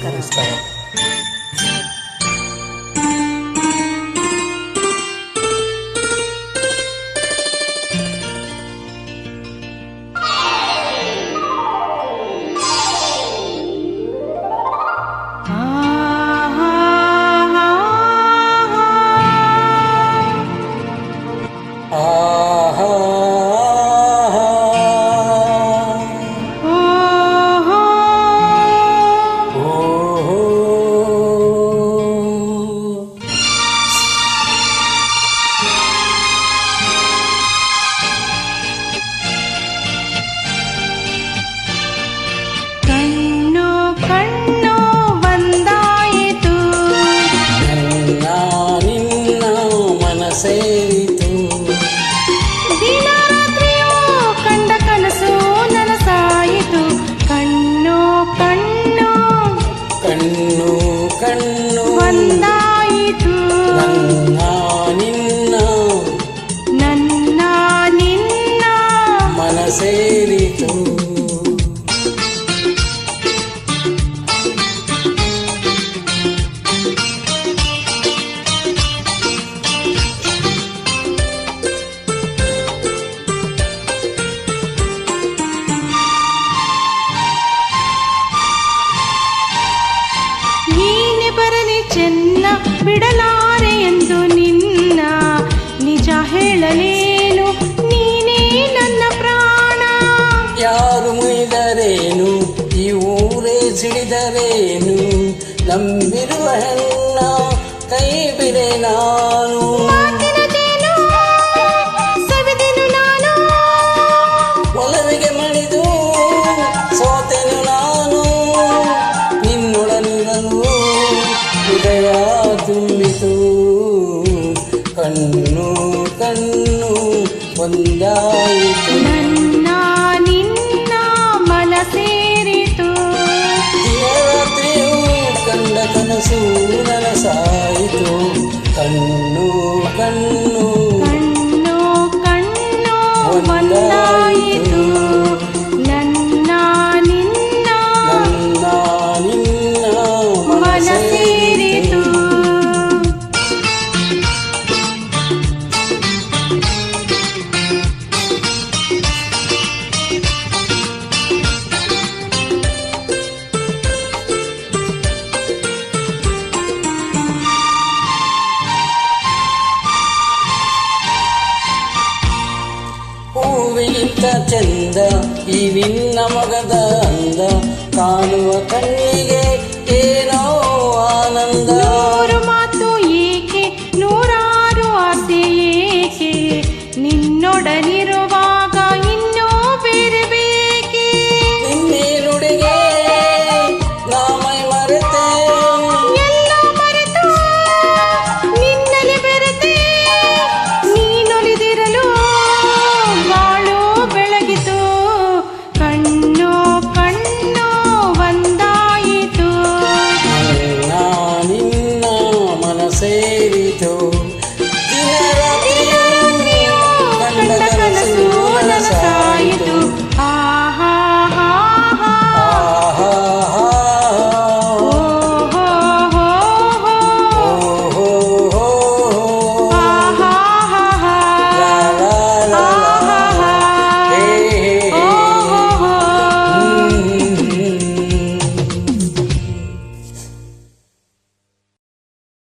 ನಮಸ್ಕಾರ. ಸೇರಿತು ದಿನರಾತ್ರಿಯೋ ಕಂಡ ಕನಸು ನನಸಾಯಿತು. ಕಣ್ಣು ಕಣ್ಣು ಕಣ್ಣು ಕಣ್ಣು ಒಂದಾಯಿತು. ನನ್ನ ನಿನ್ನ ನನ್ನ ನಿನ್ನ ಮನಸೇರಿತು. ಚೆನ್ನ ಬಿಡಲಾರೆ ಎಂದು ನಿನ್ನ ನಿಜ ಹೇಳಲೇನು, ನೀನೇ ನನ್ನ ಪ್ರಾಣ. ಯಾರು ಮುಯ್ದರೇನು ಈ ಊರೇ ಸಿಡಿದರೇನು, ನಂಬಿರುವ ಹೆಣ್ಣ ಕೈ ಬಿಡೆ ನಾನು. ಸವಿದೆನು ನಾನು ಒಲವಿಗೆ ಮಣಿದು ಸೋತೆನು ನಾನು, ನಿನ್ನೊಡನಿರಲು ಹೃದಯ ತುಂಬಿತು. ಕಣ್ಣು ಕಣ್ಣು ಒಂದಾಯಿತು. ನನ್ನ ನಿನ್ನ ಮನ ಸೇರಿತು. ದಿನರಾತ್ರಿಯೂ ಕಂಡ ಕನಸು ನನಸಾಯಿತು. ಕಣ್ಣು ಕಣ್ಣು ಕಣ್ಣು ಕಣ್ಣು ಒಂದಾಯಿತು. ನನ್ನ ನಿನ್ನ ನನ್ನ ನಿನ್ನ ಮನ ಸೇರಿತು. ಹೂವಿಗಿಂತ ಚಂದ ಈ ನಿನ್ನ ಮೊಗದ ಅಂದ, ಕಾಣುವ ಕಣ್ಣಿಗೆ